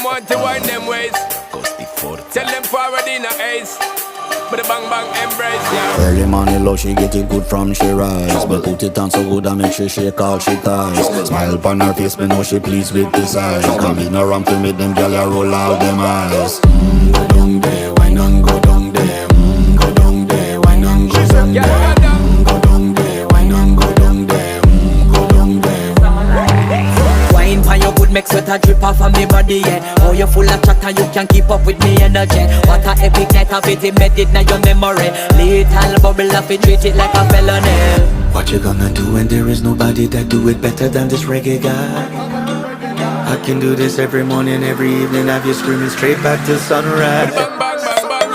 them want to wind them ways. Tell them forward in a ace. But the bang bang embrace, yeah. Early morning love, she get it good from she rise. But put it on so good and make she shake all she ties. Smile upon her face, me know she pleased with this eyes. Come in around to make them gyal a roll out them eyes. Go down there, why not go down there? Go down there, why not go down there? Go down there, why not go down there? Go down there. Wine pan your good make sweat a drip off of me body, yeah. Oh, you full of chatter, you can't keep up with me energy. What a epic night of it, embedded now your memory. Little bubble of it, treat it like a felony. What you gonna do when there is nobody that do it better than this reggae guy? I can do this every morning, every evening, have you screaming straight back to sunrise.